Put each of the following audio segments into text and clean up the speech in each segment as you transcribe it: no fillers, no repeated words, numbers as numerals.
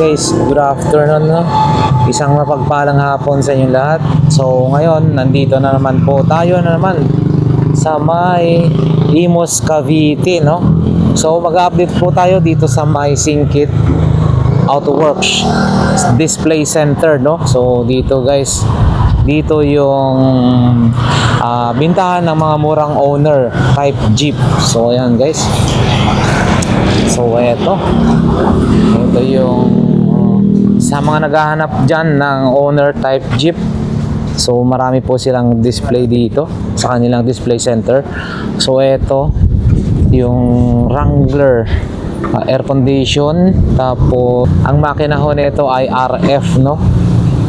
guys, good afternoon, no? Isang mapagpalang hapon sa inyo lahat. So ngayon, nandito na naman po tayo sa may Imus, Cavite, no? So mag-update po tayo dito sa may Singkit Auto Works Display Center, no? So dito guys, dito yung bintahan ng mga murang owner type Jeep. So ayan guys. So ito yung sa mga naghahanap dyan ng owner type Jeep. So marami po silang display dito sa kanilang display center. So ito yung Wrangler air condition, tapos ang makina ho nito ay RF, no?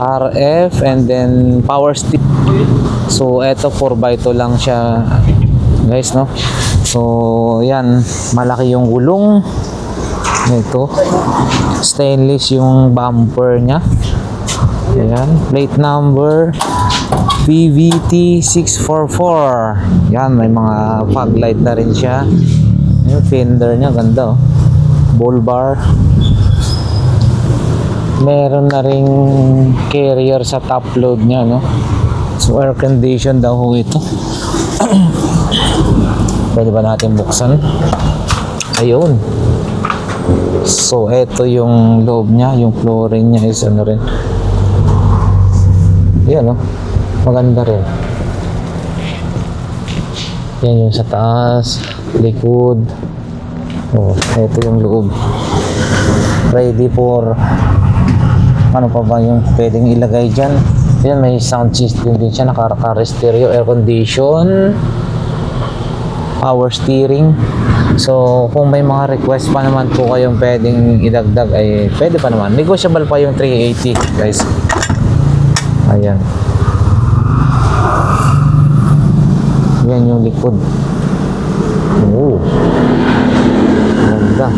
RF and then power steering. So ito 4x2 lang siya guys, no? So yan, malaki yung gulong nito, stainless yung bumper nya. Ayan, plate number PVT 644. Yan, may mga fog light na rin siya. Yung fender nya ganda, oh. Bull bar. Meron na ring carrier sa top load nya, no? So air condition daw ho ito. Pwede ba natin buksan? Ayun. So ito yung loob nya, yung flooring nya is ano rin. Yan, no? Maganda rin. Yan yung sa taas, likod. Oh, ito yung loob. Ready for ano pa ba yung pwedeng ilagay dyan. Yan, may sound system din siya, naka stereo, air condition, power steering. So kung may mga request pa naman po kayong pwedeng idagdag ay pwede pa naman, negotiable pa yung 380 guys. Ayan, yan yung likod. Oh, ganda.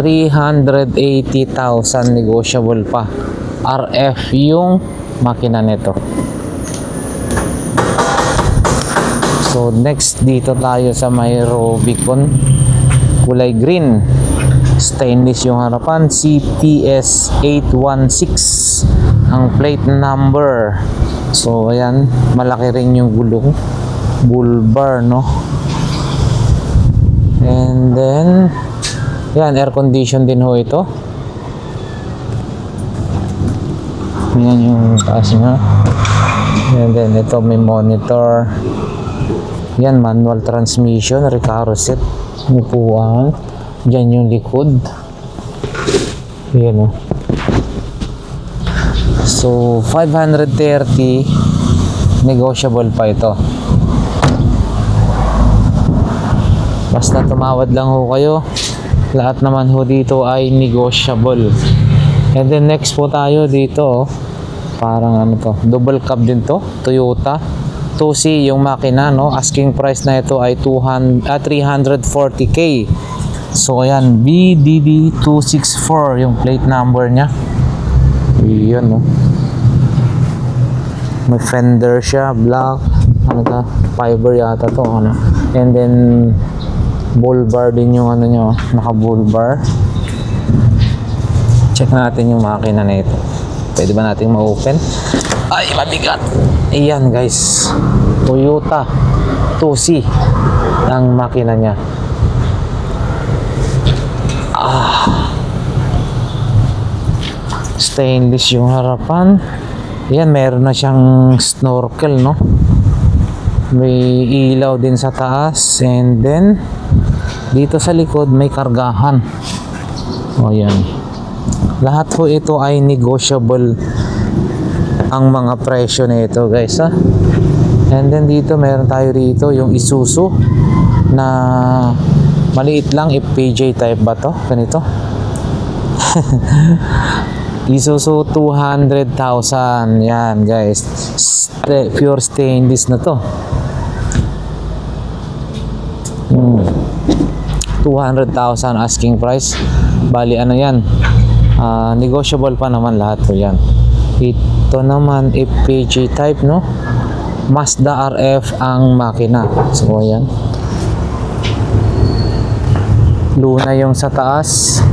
$380,000 negotiable pa. RF yung makina nito. So next dito tayo sa may Rubicon, kulay green, stainless yung harapan, CPS 816 ang plate number. So ayan, malaki rin yung gulong, bull bar, no? And then yan, air condition din ho ito. Yan yung taas nya. And then ito may monitor. Yan, manual transmission, recaro set, upuan. Yan yung likod. Yan, oh. So 530 negotiable pa ito. Basta tumawad lang ho kayo. Lahat naman ho dito ay negotiable. And then next po tayo dito, parang ano to, double cab din to, Toyota 2C yung makina, no? Asking price na ito ay 340k. So ayan, BDD 264 yung plate number nya. Yun, no? May fender siya, black, ano ka, fiber yata to, ano? And then bull bar din yung ano nyo, naka bull bar. Check natin yung makina na ito. Pwede ba natin ma-open? Ay, mabigat. Ayan guys, Toyota 2C ang makina nya. Stainless yung harapan. Ayan, meron na siyang snorkel, no? May ilaw din sa taas. And then dito sa likod may kargahan. O yan, lahat po ito ay negotiable ang mga presyo na ito guys, ha? And then dito meron tayo rito yung Isuzu na maliit lang, FPJ type ba to? Ganito. Isuzu 200,000. Yan guys, pure stainless na to. 200,000 asking price. Bali ano yan, negotiable pa naman lahat po yan. Ito naman FPG type, no? Mazda RF ang makina. So ayan, Luna yung sa taas,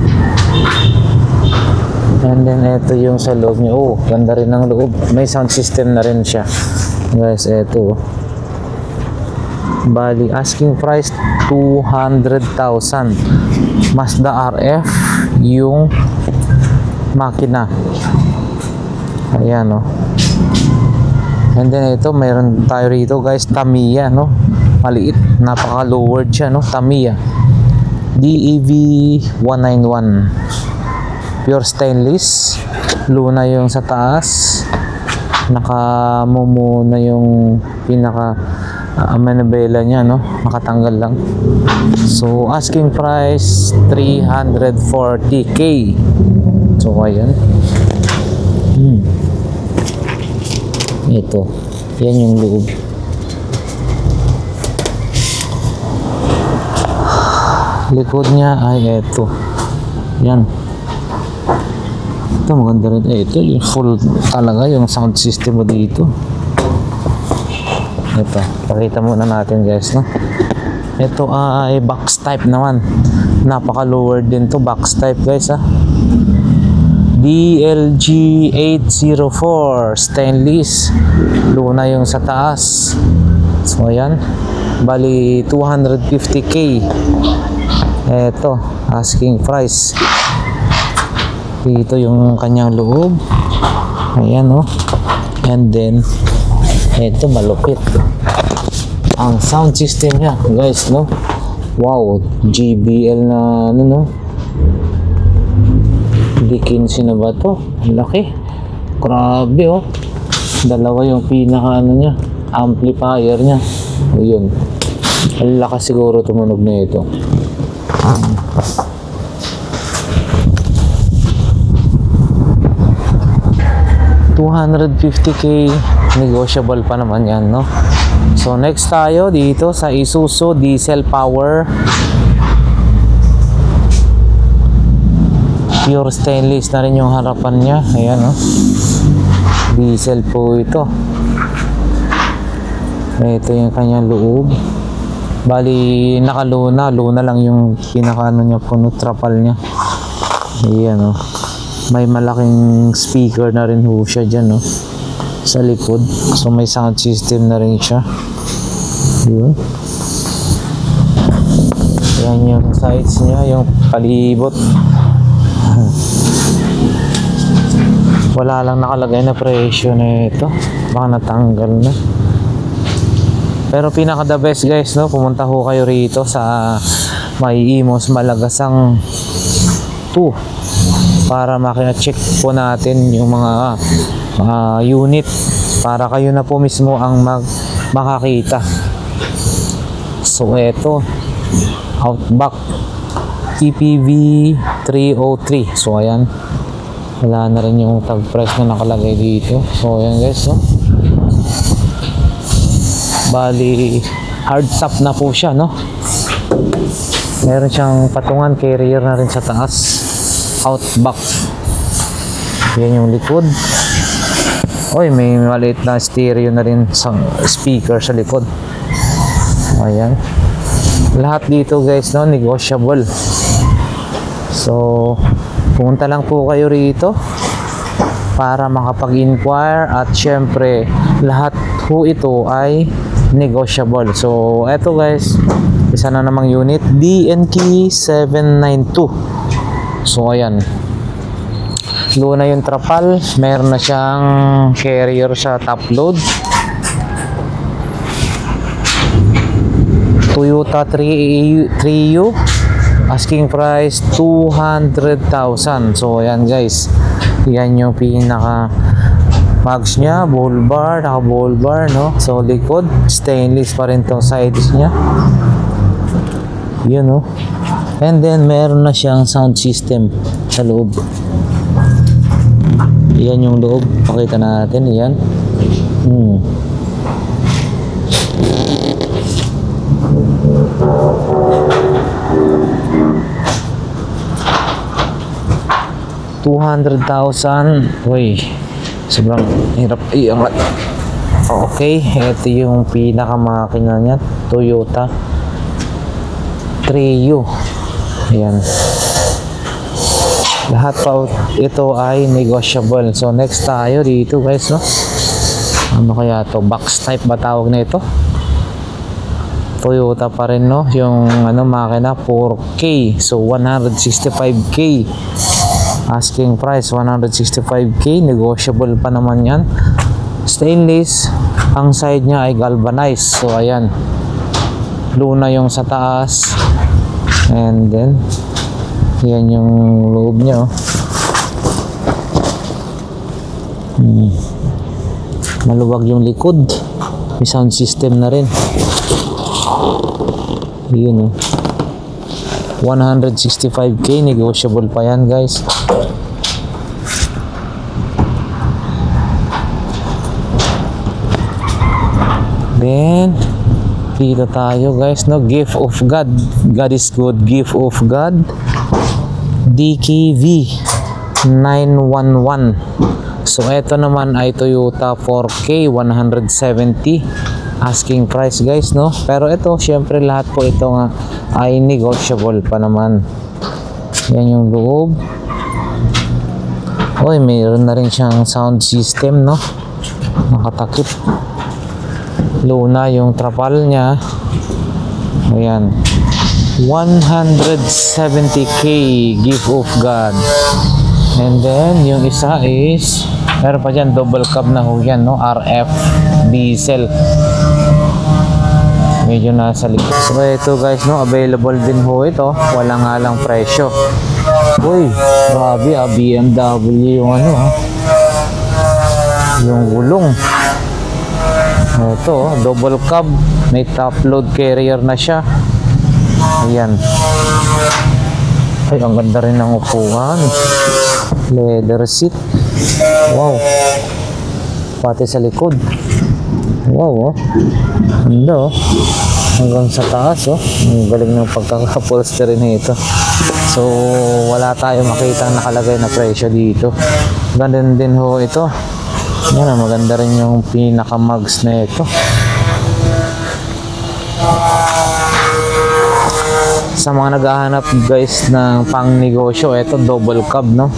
and then ito yung sa loob niya. Oh, ganda rin ng loob, may sound system na rin siya guys. Ito bali asking price 200,000. Mazda RF yung makina. Ayan, oh. And then ito, mayroon tayo rito guys, Tamiya, no? Maliit, napaka lowered siya, no? Tamiya DEV 191, pure stainless. Luna yung sa taas, nakamumu na yung pinaka manabela niya, no? Nakatanggal lang. So asking price 340k. So ayan, ito, yan yung loob. Likod niya ay ito, yan. Ito maganda rin. Ito yung full talaga yung sound system mo dito. Ito, pakita muna natin guys, no? Ito ay box type naman, napaka lower din to, box type guys, ha. DLG 804 stainless. Luna yung sa taas. So ayan, bali 250k. Ito, asking price. Dito yung kanyang loob. Ayan, oh. And then ito, malupit ang sound system niya guys, no? Wow, JBL na ano, no? D15 na ba to? Ang laki, grabe, oh. Dalawa yung pinaka ano niya, amplifier niya. O yun, ang lakas siguro tumunog na ito. 250k, negotiable pa naman yan, no? So next tayo dito sa Isuzu diesel power, pure stainless na rin yung harapan niya. Ayan, no? Diesel po ito. Ito yung kanyang loob. Bali nakaluna, luna lang yung pinaka ano niya, puno trapal niya. Ayan, no? May malaking speaker na rin ho siya dyan, no? Sa likod. So may sound system na rin siya. Yun. Yan yung sides niya, yung palibot. Wala lang nakalagay na presyo na ito, baka natanggal na. Pero pinaka the best guys, no? Pumunta ho kayo rito sa May Imos Malagasang 2 para makina-check po natin yung mga unit, para kayo na po mismo ang makakita. So eto, Outback TPV 303. So ayan, wala na rin yung tag price na nakalagay dito. So ayan guys, no? Bali hard top na po siya, no? Meron siyang patungan, carrier na rin sa taas. Outback. Yan yung likod. Oy, may maliit na stereo na rin sa speaker sa likod. Ayan. Lahat dito guys, no, negotiable. So pumunta lang po kayo rito para makapag-inquire, at syempre lahat po ito ay negotiable. So eto guys, isa na namang unit, DNK 792. So ayan, luna yung trapal, meron na siyang carrier sa top load. Toyota 3U, asking price 200,000. So ayan guys, yan yung pinaka mags nya, ball bar, naka ball bar, no? So likod, stainless pa rin tong sides nya. Yun, no? And then meron na siyang sound system sa loob. Yan yung loob, pakita natin, yan. 200,000. Uy, sobrang hirap iangat. Okay, ito yung pinakamakina niya, Toyota Trio. Ayan. Lahat pa ito ay negotiable. So next tayo dito guys, no? Ano kaya to? Box type ba tawag na ito? Toyota pa rin, no? Yung ano makina 4K. So 165K. Asking price 165K. Negotiable pa naman yan. Stainless. Ang side niya ay galvanized. So ayan. Luna yung sa taas. And then yan yung loob niya, oh. Maluwag yung likod. May sound system na rin. Yun, oh. 165K. Negotiable pa yan guys. Then dito tayo guys, no? Gift of God. God is good. Gift of God. DKV 911. So ito naman ay Toyota 4K 170 asking price guys, no? Pero ito syempre lahat po ito nga ay negotiable pa naman. Yan yung loob. Oy, mayroon na rin siyang sound system, no? Nakatakip. Luna yung trapal niya. Ayan. 170K gift of God. And then yung isa is meron pa dyan double cab na ho yan, no? RF diesel. Medyo nasa likod. So ito guys, no? Available din ho ito. Wala nga lang presyo. Uy, grabe ah. BMW yung ano ah. Yung gulong. Ito, double cab. May top load carrier na siya. Ayan. Ay, ang ganda rin ng upuan. Leather seat. Wow. Pati sa likod. Wow, oh. Ganda, oh. Hanggang sa taas, oh. Ang galing ng pagkaka-upholstery nito. So, wala tayo makita nakalagay na presyo dito. Ganda din ho ito. Yan, maganda rin yung pinaka-mugs na ito. Sa mga naghahanap guys ng pang negosyo, ito double cab, no?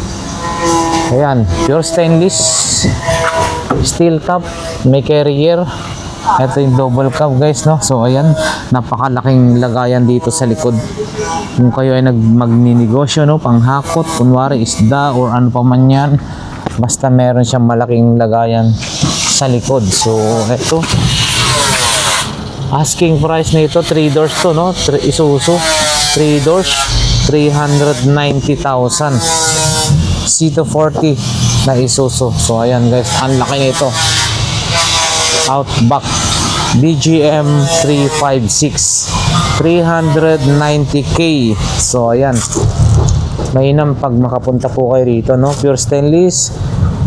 Ayan, pure stainless steel cap, may carrier. Ito yung double cab guys, no? So ayan, napakalaking lagayan dito sa likod. Kung kayo ay magninegosyo, no, panghakot, kunwari isda or ano pa man yan, basta meron siyang malaking lagayan sa likod. So ito, asking price nito 3 doors to, no? Isuzu 3 doors, 390,000. C240 na Isuzu. So ayan guys, ang laki nito. Outback DGM 356, 390K. So ayan, mainam pag makapunta po kayo rito, no? Pure stainless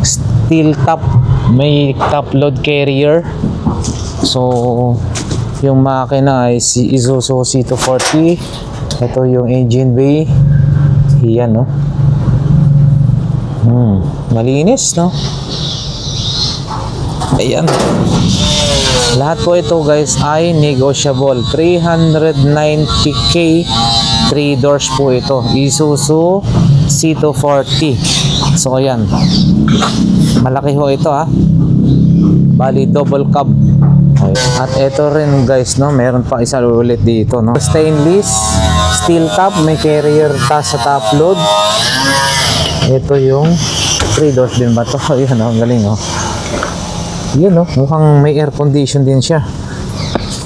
steel top, may top load carrier. So yung makina ay si Isuzu C240. Ito yung engine bay. Iyan, no? Malinis, no? Ayan. Lahat po ito guys ay negotiable. 390K, 3 doors po ito. Isuzu C240. So ayan, malaki ho ito ha. Bali double cab. At ito rin guys, no, meron pa isa ulit dito, no? Stainless steel top, may carrier ta sa top load. Ito yung 3 doors din ba to? Ayan, oh, ang galing, oh. Yun, oh, mukhang may air condition din siya.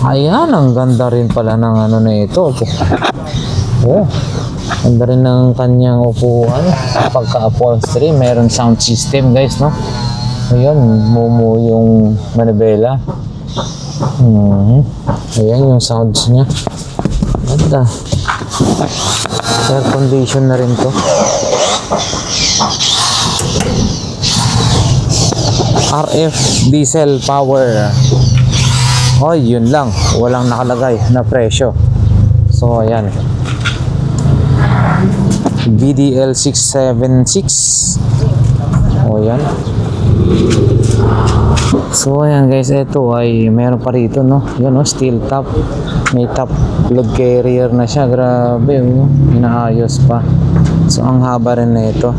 Ayan, ang ganda rin pala ng ano na ito. Oh, ganda rin ng kanyang upuan. Pagka-upholstery, meron sound system guys, no? Ayan, Momo yung manibela. Ayan yung sounds niya. Ganda. Air condition na rin to. RF diesel power. Oh, yun lang. Walang nakalagay na presyo. So, ayan. BDL 676. Oh, yan. So ayan guys, ito ay meron pa rito, no? Yun, no? Steel top. May top load carrier na siya. Grabe, oh. Inaayos pa. So ang haba rin na ito.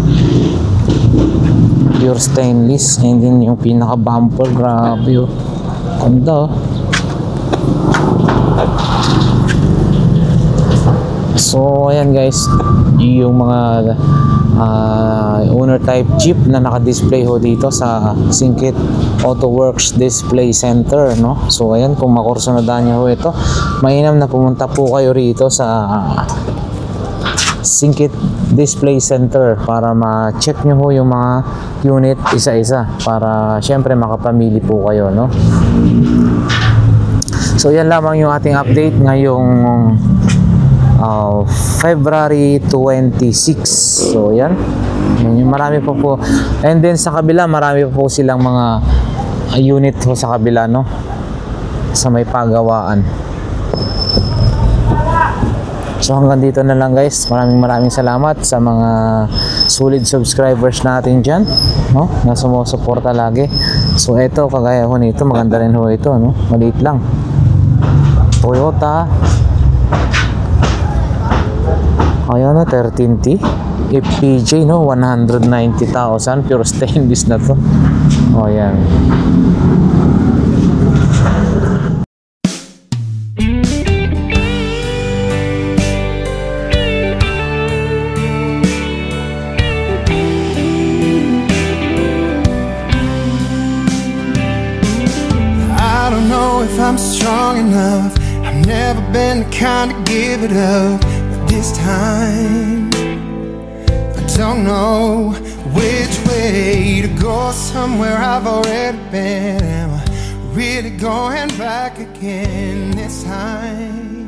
Pure stainless. And then yung pinaka bumper, grabe, oh. Ganda, oh. So ayan guys, yung mga owner type jeep na naka-display ho dito sa Singkit Auto Works Display Center, no? So ayan, kung makursunadaan niyo ho ito, mainam na pumunta po kayo rito sa Singkit Display Center para ma-check nyo ho yung mga unit isa-isa para syempre makapamili po kayo, no? So yan lamang yung ating update ngayong February 26. So yan, marami pa po. And then sa kabila, marami pa po silang mga unit ho sa kabila, no? Sa may pagawaan. So hanggang dito na lang guys. Maraming salamat sa mga solid subscribers natin dyan, no? Na sumusuporta lagi. So ito, kagaya ho nito, maganda rin ho ito, no? Maliit lang. Toyota. Ayan na, 13T FPJ, no? 190,000 pure stainless na to. O yan. I don't know if I'm strong enough. I've never been the kind to give it up. This time I don't know which way to go. Somewhere I've already been. Am I really going back again this time?